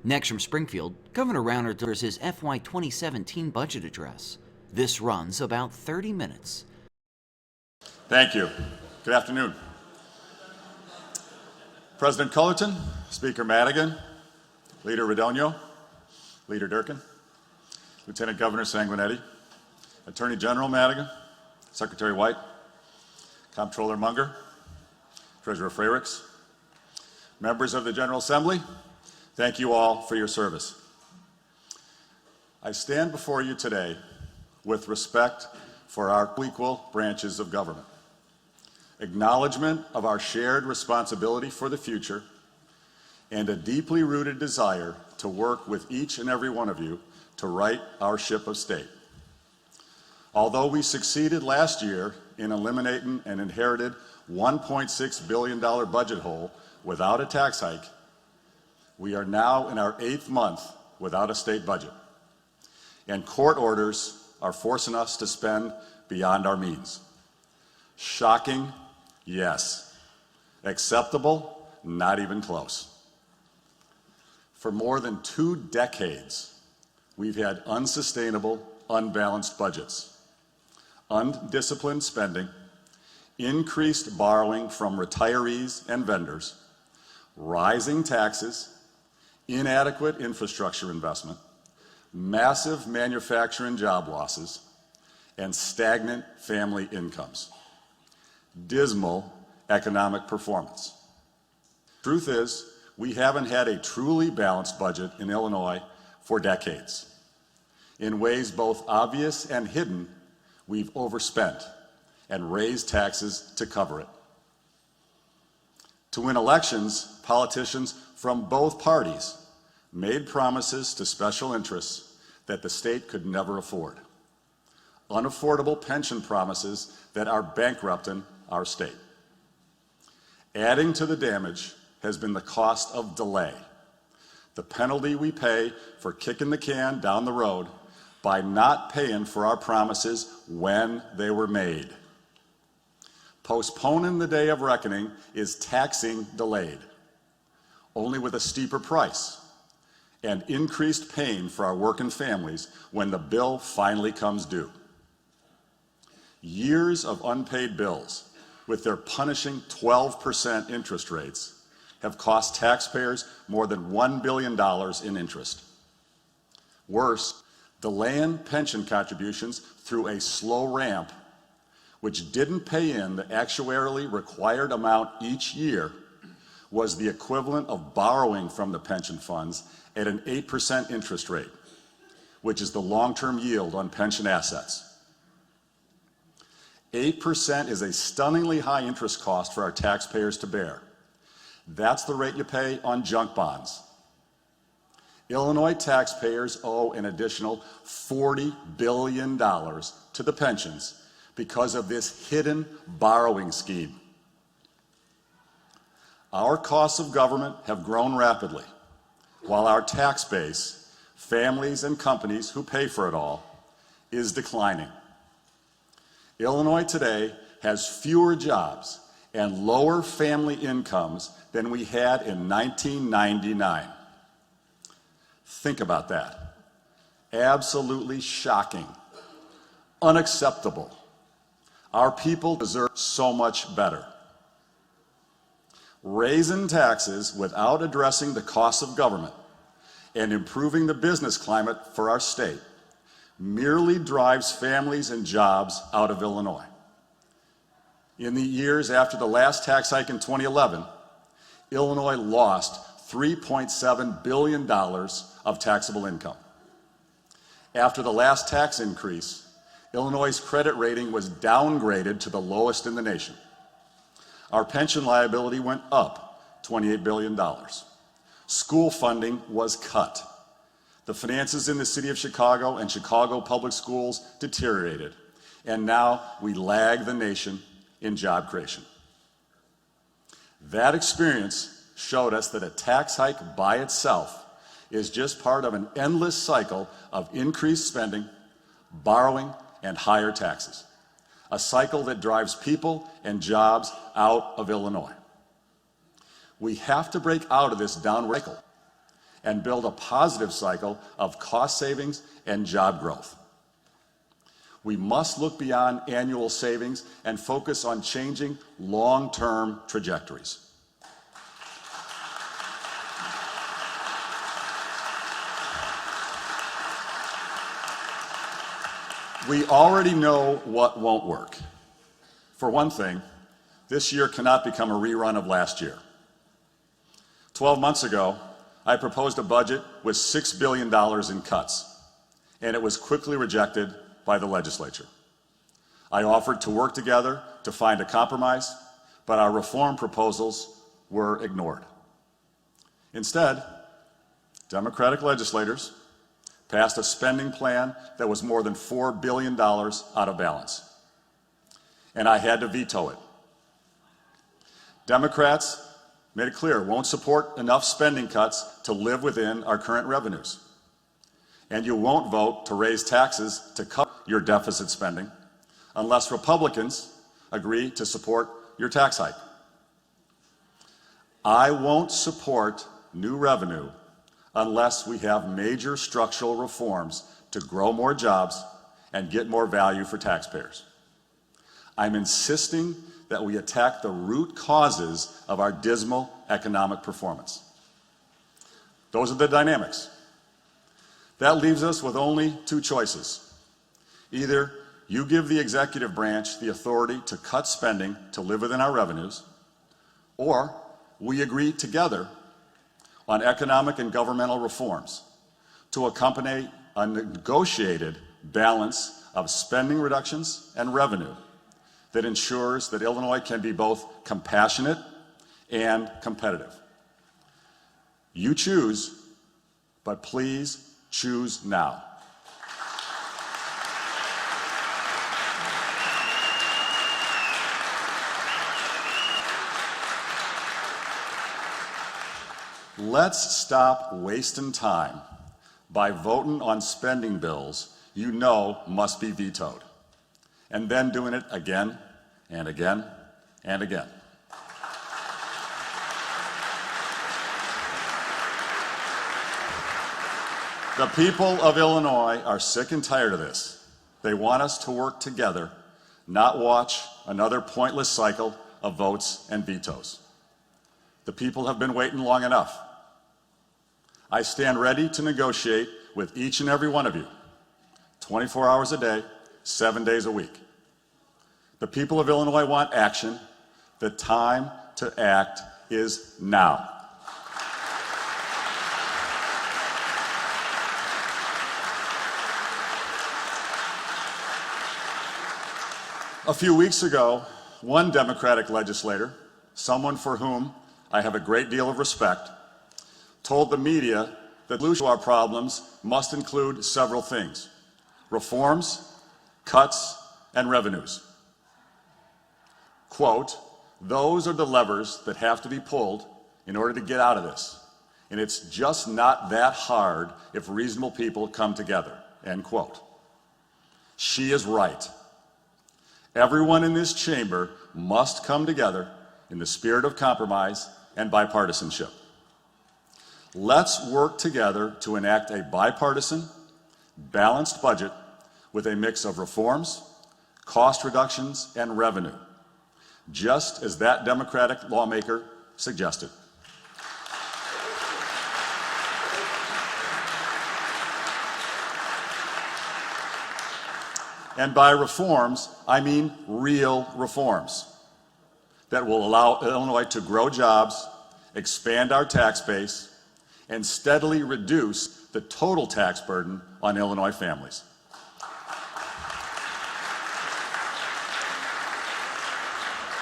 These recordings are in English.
Next from Springfield, Governor Rauner delivers his FY 2017 budget address. This runs about 30 minutes. Thank you. Good afternoon. President Cullerton, Speaker Madigan, Leader Radogno, Leader Durkin, Lieutenant Governor Sanguinetti, Attorney General Madigan, Secretary White, Comptroller Munger, Treasurer Freyricks, members of the General Assembly, thank you all for your service. I stand before you today with respect for our equal branches of government, acknowledgement of our shared responsibility for the future, and a deeply rooted desire to work with each and every one of you to right our ship of state. Although we succeeded last year in eliminating an inherited $1.6 billion budget hole without a tax hike, we are now in our 8th month without a state budget, and court orders are forcing us to spend beyond our means. Shocking? Yes. Acceptable? Not even close. For more than 2 decades, we've had unsustainable, unbalanced budgets, undisciplined spending, increased borrowing from retirees and vendors, rising taxes, inadequate infrastructure investment, massive manufacturing job losses, and stagnant family incomes. Dismal economic performance. Truth is, we haven't had a truly balanced budget in Illinois for decades. In ways both obvious and hidden, we've overspent and raised taxes to cover it. To win elections, politicians from both parties made promises to special interests that the state could never afford. Unaffordable pension promises that are bankrupting our state. Adding to the damage has been the cost of delay, the penalty we pay for kicking the can down the road by not paying for our promises when they were made. Postponing the day of reckoning is taxing delayed, only with a steeper price and increased pain for our working families when the bill finally comes due. Years of unpaid bills, with their punishing 12% interest rates, have cost taxpayers more than $1 billion in interest. Worse, delaying pension contributions through a slow ramp, which didn't pay in the actuarially required amount each year, was the equivalent of borrowing from the pension funds at an 8% interest rate, which is the long-term yield on pension assets. 8% is a stunningly high interest cost for our taxpayers to bear. That's the rate you pay on junk bonds. Illinois taxpayers owe an additional $40 billion to the pensions because of this hidden borrowing scheme. Our costs of government have grown rapidly, while our tax base, families and companies who pay for it all, is declining. Illinois today has fewer jobs and lower family incomes than we had in 1999. Think about that. Absolutely shocking. Unacceptable. Our people deserve so much better. Raising taxes without addressing the costs of government and improving the business climate for our state merely drives families and jobs out of Illinois. In the years after the last tax hike in 2011, Illinois lost $3.7 billion of taxable income. After the last tax increase, Illinois' credit rating was downgraded to the lowest in the nation. Our pension liability went up $28 billion. School funding was cut. The finances in the city of Chicago and Chicago public schools deteriorated, and now we lag the nation in job creation. That experience showed us that a tax hike by itself is just part of an endless cycle of increased spending, borrowing, and higher taxes, a cycle that drives people and jobs out of Illinois. We have to break out of this downward cycle and build a positive cycle of cost savings and job growth. We must look beyond annual savings and focus on changing long-term trajectories. We already know what won't work. For one thing, this year cannot become a rerun of last year. 12 months ago, I proposed a budget with $6 billion in cuts, and it was quickly rejected by the legislature. I offered to work together to find a compromise, but our reform proposals were ignored. Instead, Democratic legislators passed a spending plan that was more than $4 billion out of balance, and I had to veto it. Democrats made it clear won't support enough spending cuts to live within our current revenues. And you won't vote to raise taxes to cut your deficit spending unless Republicans agree to support your tax hike. I won't support new revenue unless we have major structural reforms to grow more jobs and get more value for taxpayers. I'm insisting that we attack the root causes of our dismal economic performance. Those are the dynamics. That leaves us with only two choices. Either you give the executive branch the authority to cut spending to live within our revenues, or we agree together on economic and governmental reforms to accompany a negotiated balance of spending reductions and revenue that ensures that Illinois can be both compassionate and competitive. You choose, but please choose now. Let's stop wasting time by voting on spending bills you know must be vetoed, and then doing it again and again and again. The people of Illinois are sick and tired of this. They want us to work together, not watch another pointless cycle of votes and vetoes. The people have been waiting long enough. I stand ready to negotiate with each and every one of you, 24 hours a day, 7 days a week. The people of Illinois want action. The time to act is now. A few weeks ago, one Democratic legislator, someone for whom I have a great deal of respect, told the media that the solution to our problems must include several things: reforms, cuts, and revenues. Quote, "Those are the levers that have to be pulled in order to get out of this. And it's just not that hard if reasonable people come together." End quote. She is right. Everyone in this chamber must come together in the spirit of compromise and bipartisanship. Let's work together to enact a bipartisan, balanced budget with a mix of reforms, cost reductions, and revenue, just as that Democratic lawmaker suggested. And by reforms, I mean real reforms that will allow Illinois to grow jobs, expand our tax base, and steadily reduce the total tax burden on Illinois families.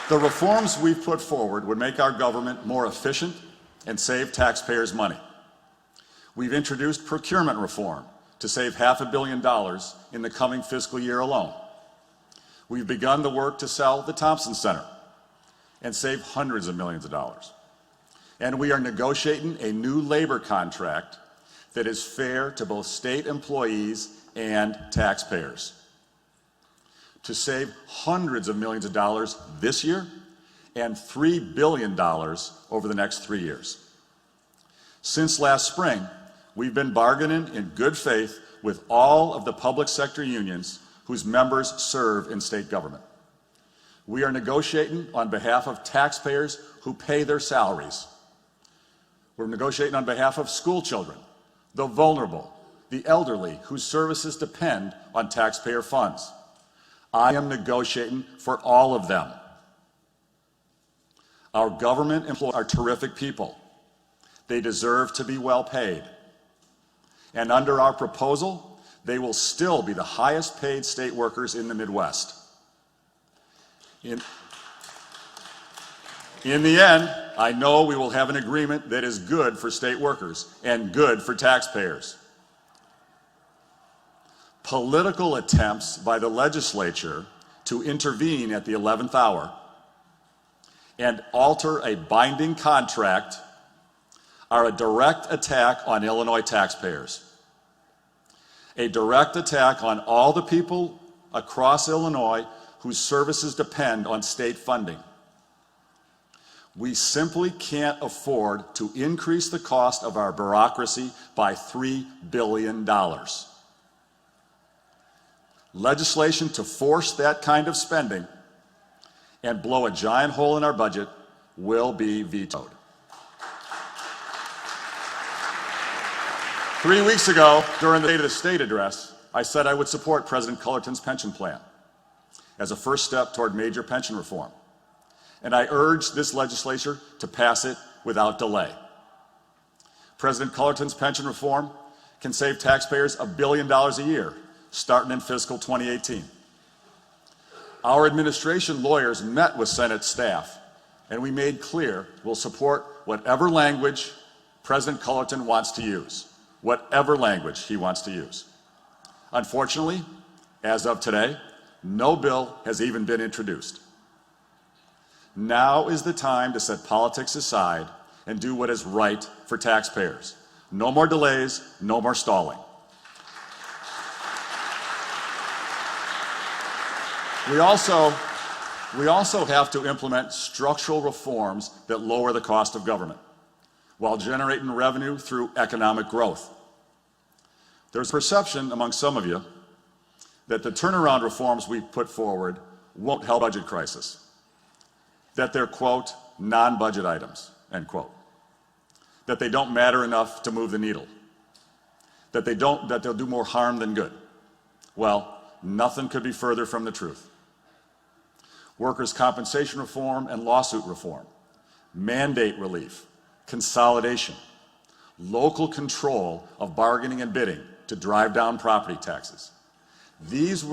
The reforms we've put forward would make our government more efficient and save taxpayers money. We've introduced procurement reform to save $500 million in the coming fiscal year alone. We've begun the work to sell the Thompson Center and save hundreds of millions of dollars. And we are negotiating a new labor contract that is fair to both state employees and taxpayers, to save hundreds of millions of dollars this year and $3 billion over the next 3 years. Since last spring, we've been bargaining in good faith with all of the public sector unions whose members serve in state government. We are negotiating on behalf of taxpayers who pay their salaries. We're negotiating on behalf of school children, the vulnerable, the elderly whose services depend on taxpayer funds. I am negotiating for all of them. Our government employees are terrific people. They deserve to be well paid. And under our proposal, they will still be the highest paid state workers in the Midwest. In the end, I know we will have an agreement that is good for state workers and good for taxpayers. Political attempts by the legislature to intervene at the 11th hour and alter a binding contract are a direct attack on Illinois taxpayers, a direct attack on all the people across Illinois whose services depend on state funding. We simply can't afford to increase the cost of our bureaucracy by $3 billion. Legislation to force that kind of spending and blow a giant hole in our budget will be vetoed. 3 weeks ago, during the State of the State address, I said I would support President Cullerton's pension plan as a first step toward major pension reform. And I urged this legislature to pass it without delay. President Cullerton's pension reform can save taxpayers $1 billion a year, starting in fiscal 2018. Our administration lawyers met with Senate staff, and we made clear we'll support whatever language President Cullerton wants to use, whatever language he wants to use. Unfortunately, as of today, no bill has even been introduced. Now is the time to set politics aside and do what is right for taxpayers. No more delays, no more stalling. We also have to implement structural reforms that lower the cost of government while generating revenue through economic growth. There's a perception among some of you that the turnaround reforms we put forward won't help the budget crisis, that they're, quote, non-budget items, end quote, that they don't matter enough to move the needle, that they'll do more harm than good. Well, nothing could be further from the truth. Workers' compensation reform and lawsuit reform, mandate relief, consolidation, local control of bargaining and bidding to drive down property taxes. These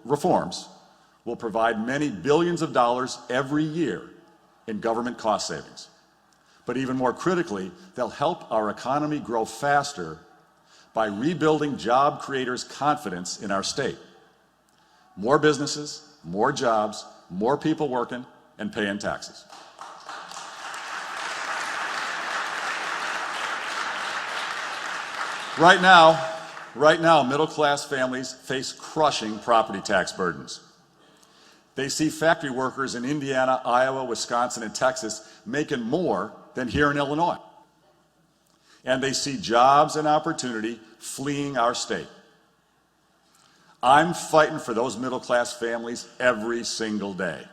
reforms will provide many billions of dollars every year in government cost savings. But even more critically, they'll help our economy grow faster by rebuilding job creators' confidence in our state. More businesses, more jobs, more people working and paying taxes. Right now, middle-class families face crushing property tax burdens. They see factory workers in Indiana, Iowa, Wisconsin, and Texas making more than here in Illinois. And they see jobs and opportunity fleeing our state. I'm fighting for those middle-class families every single day.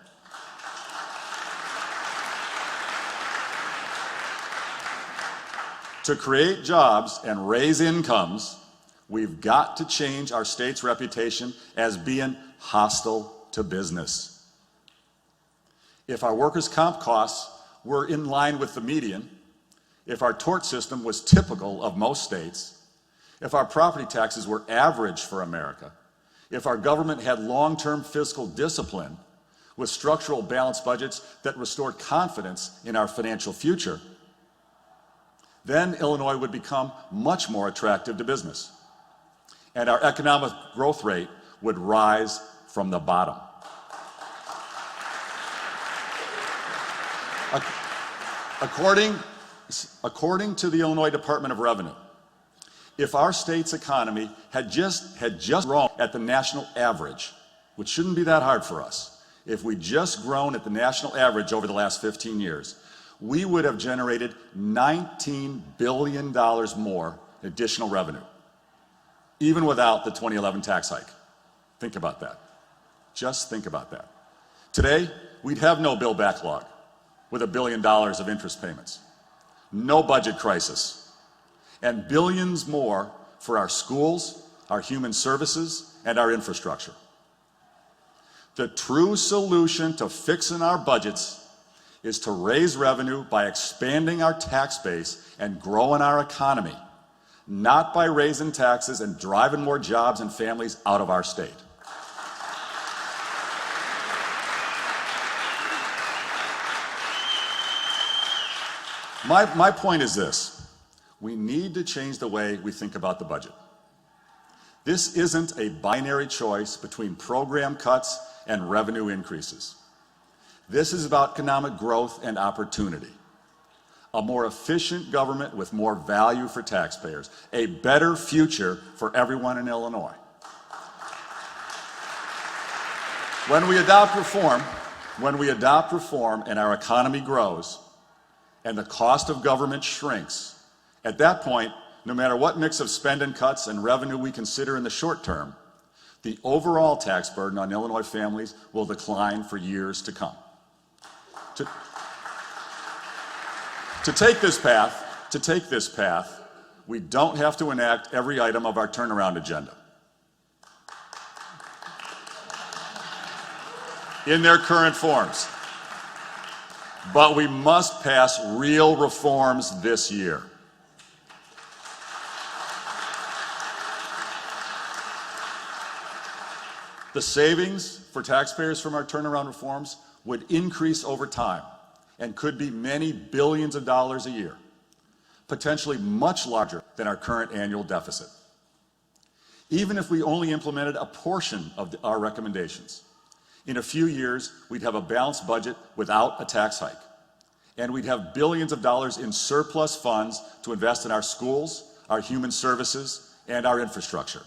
To create jobs and raise incomes, we've got to change our state's reputation as being hostile to business. If our workers' comp costs were in line with the median, if our tort system was typical of most states, if our property taxes were average for America, if our government had long-term fiscal discipline with structural balanced budgets that restored confidence in our financial future, then Illinois would become much more attractive to business, and our economic growth rate would rise from the bottom. According to the Illinois Department of Revenue, if our state's economy had just grown at the national average, which shouldn't be that hard for us, if we just grown at the national average over the last 15 years, we would have generated $19 billion more in additional revenue, even without the 2011 tax hike. Think about that. Just think about that. Today, we'd have no bill backlog with $1 billion of interest payments, no budget crisis, and billions more for our schools, our human services, and our infrastructure. The true solution to fixing our budgets is to raise revenue by expanding our tax base and growing our economy, not by raising taxes and driving more jobs and families out of our state. My point is this: we need to change the way we think about the budget. This isn't a binary choice between program cuts and revenue increases. This is about economic growth and opportunity, a more efficient government with more value for taxpayers, a better future for everyone in Illinois. When we adopt reform and our economy grows and the cost of government shrinks, at that point, no matter what mix of spending cuts and revenue we consider in the short term, the overall tax burden on Illinois families will decline for years to come. To take this path, we don't have to enact every item of our turnaround agenda in their current forms. But we must pass real reforms this year. The savings for taxpayers from our turnaround reforms would increase over time and could be many billions of dollars a year, potentially much larger than our current annual deficit. Even if we only implemented a portion of our recommendations, in a few years, we'd have a balanced budget without a tax hike, and we'd have billions of dollars in surplus funds to invest in our schools, our human services, and our infrastructure.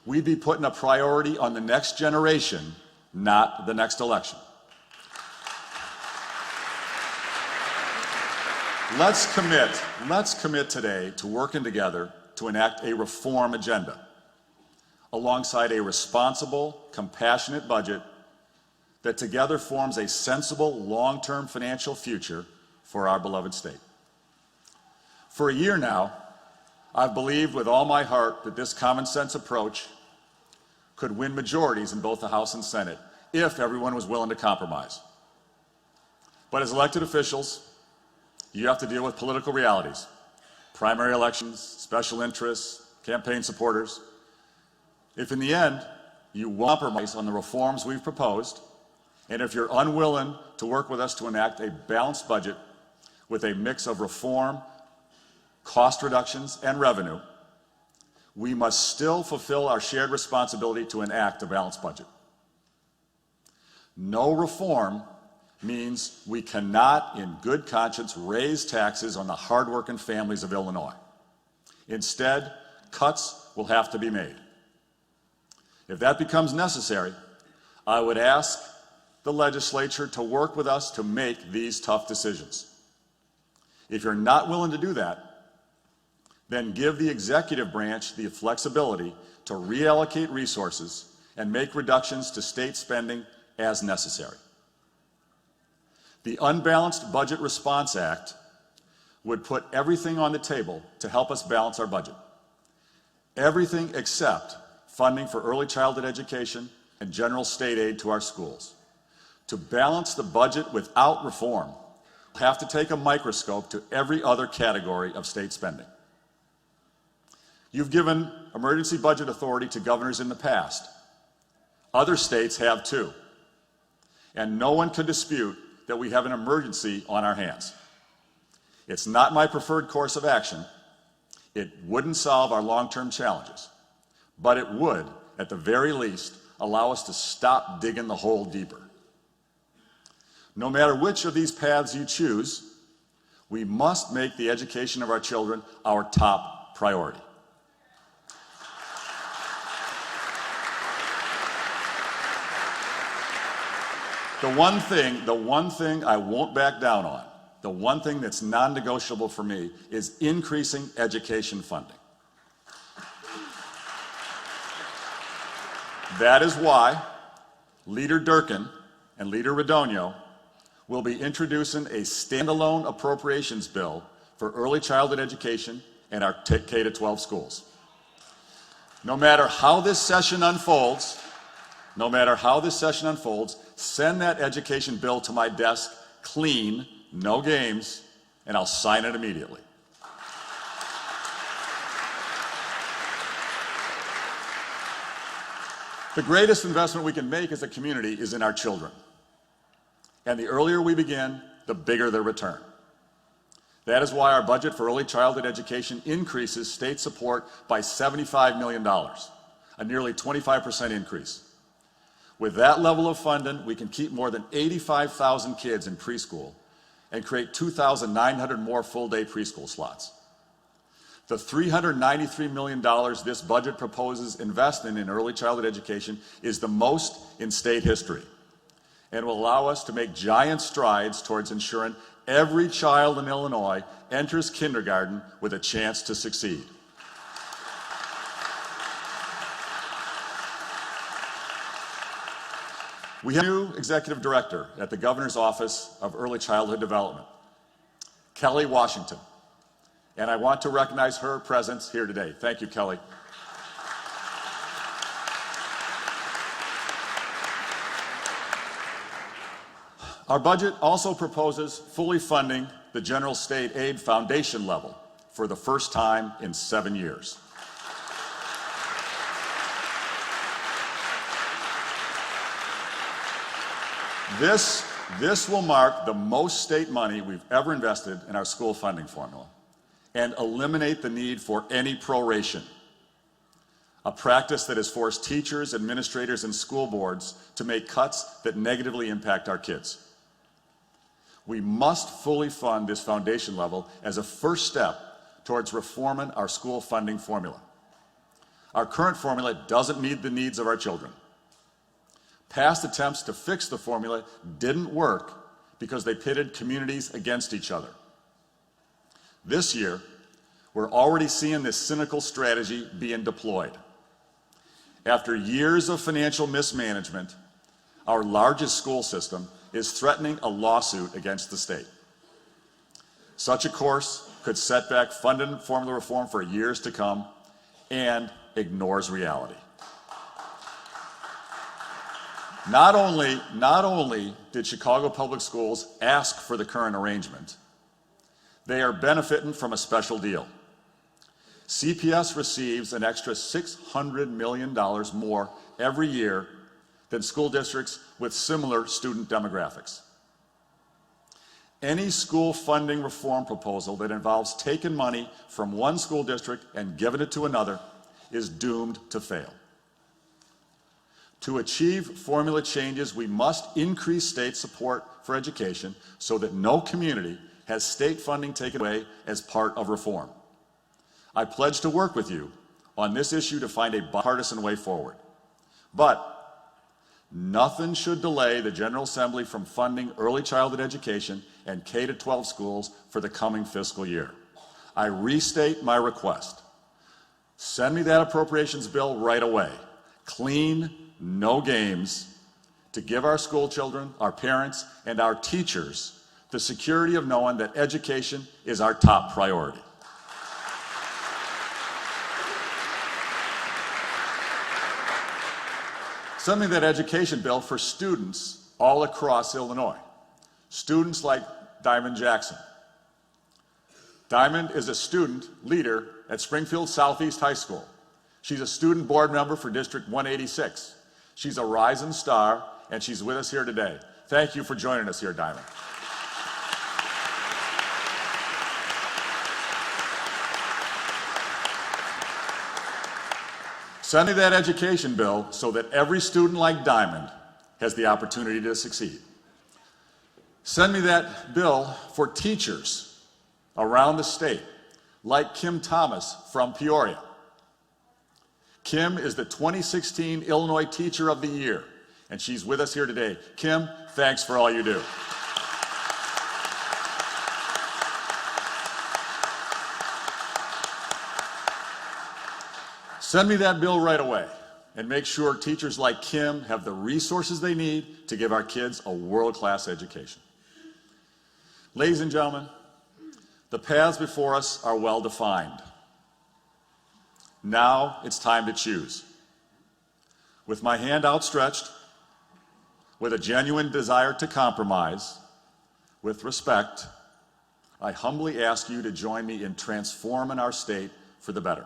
We'd be putting a priority on the next generation, not the next election. Let's commit today to working together to enact a reform agenda alongside a responsible, compassionate budget that together forms a sensible, long-term financial future for our beloved state. For a year now, I've believed with all my heart that this common sense approach could win majorities in both the House and Senate if everyone was willing to compromise. But as elected officials, you have to deal with political realities: primary elections, special interests, campaign supporters. If in the end you won't compromise on the reforms we've proposed, and if you're unwilling to work with us to enact a balanced budget with a mix of reform, cost reductions, and revenue, we must still fulfill our shared responsibility to enact a balanced budget. No reform means we cannot, in good conscience, raise taxes on the hardworking families of Illinois. Instead, cuts will have to be made. If that becomes necessary, I would ask the legislature to work with us to make these tough decisions. If you're not willing to do that, then give the executive branch the flexibility to reallocate resources and make reductions to state spending as necessary. The Unbalanced Budget Response Act would put everything on the table to help us balance our budget. Everything except funding for early childhood education and general state aid to our schools. To balance the budget without reform, we'll have to take a microscope to every other category of state spending. You've given emergency budget authority to governors in the past. Other states have too. And no one can dispute that we have an emergency on our hands. It's not my preferred course of action. It wouldn't solve our long-term challenges, but it would, at the very least, allow us to stop digging the hole deeper. No matter which of these paths you choose, we must make the education of our children our top priority. The one thing I won't back down on the one thing that's non-negotiable for me is increasing education funding. That is why Leader Durkin and Leader Radonio will be introducing a standalone appropriations bill for early childhood education and our K-12 schools. No matter how this session unfolds, send that education bill to my desk clean, no games, and I'll sign it immediately. The greatest investment we can make as a community is in our children. And the earlier we begin, the bigger the return. That is why our budget for early childhood education increases state support by $75 million, a nearly 25% increase. With that level of funding, we can keep more than 85,000 kids in preschool and create 2,900 more full-day preschool slots. The $393 million this budget proposes investing in early childhood education is the most in state history and will allow us to make giant strides towards ensuring every child in Illinois enters kindergarten with a chance to succeed. We have a new executive director at the Governor's Office of Early Childhood Development, Kelly Washington, and I want to recognize her presence here today. Thank you, Kelly. Our budget also proposes fully funding the General State Aid Foundation level for the first time in 7 years. This will mark the most state money we've ever invested in our school funding formula and eliminate the need for any proration, a practice that has forced teachers, administrators, and school boards to make cuts that negatively impact our kids. We must fully fund this foundation level as a first step towards reforming our school funding formula. Our current formula doesn't meet the needs of our children. Past attempts to fix the formula didn't work because they pitted communities against each other. This year, we're already seeing this cynical strategy being deployed. After years of financial mismanagement, our largest school system is threatening a lawsuit against the state. Such a course could set back funding formula reform for years to come and ignores reality. Not only did Chicago Public Schools ask for the current arrangement, they are benefiting from a special deal. CPS receives an extra $600 million more every year than school districts with similar student demographics. Any school funding reform proposal that involves taking money from one school district and giving it to another is doomed to fail. To achieve formula changes, we must increase state support for education so that no community has state funding taken away as part of reform. I pledge to work with you on this issue to find a bipartisan way forward. But nothing should delay the General Assembly from funding early childhood education and K-12 schools for the coming fiscal year. I restate my request. Send me that appropriations bill right away. Clean, no games, to give our school children, our parents, and our teachers the security of knowing that education is our top priority. Send me that education bill for students all across Illinois. Students like Diamond Jackson. Diamond is a student leader at Springfield Southeast High School. She's a student board member for District 186. She's a rising star, and she's with us here today. Thank you for joining us here, Diamond. Send me that education bill so that every student like Diamond has the opportunity to succeed. Send me that bill for teachers around the state, like Kim Thomas from Peoria. Kim is the 2016 Illinois Teacher of the Year, and she's with us here today. Kim, thanks for all you do. Send me that bill right away and make sure teachers like Kim have the resources they need to give our kids a world-class education. Ladies and gentlemen, the paths before us are well defined. Now it's time to choose. With my hand outstretched, with a genuine desire to compromise, with respect, I humbly ask you to join me in transforming our state for the better.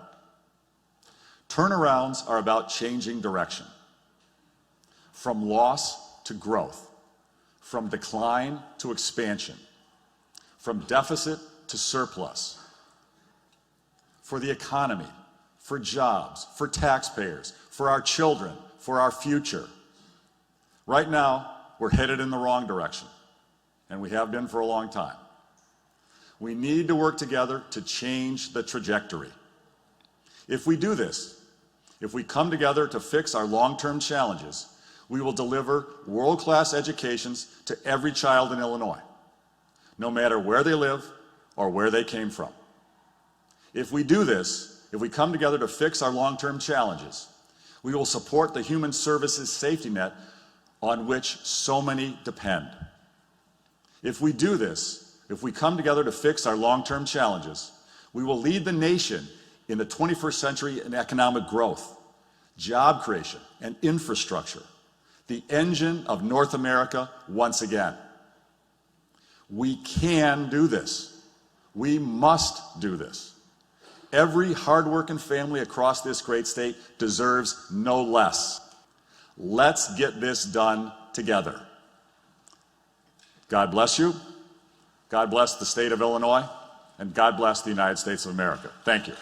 Turnarounds are about changing direction. From loss to growth, from decline to expansion, from deficit to surplus. For the economy, for jobs, for taxpayers, for our children, for our future. Right now, we're headed in the wrong direction, and we have been for a long time. We need to work together to change the trajectory. If we do this, if we come together to fix our long-term challenges, we will deliver world-class educations to every child in Illinois, no matter where they live or where they came from. If we do this, if we come together to fix our long-term challenges, we will support the human services safety net on which so many depend. If we do this, if we come together to fix our long-term challenges, we will lead the nation in the 21st century in economic growth, job creation, and infrastructure, the engine of North America once again. We can do this. We must do this. Every hardworking family across this great state deserves no less. Let's get this done together. God bless you. God bless the state of Illinois. And God bless the United States of America. Thank you.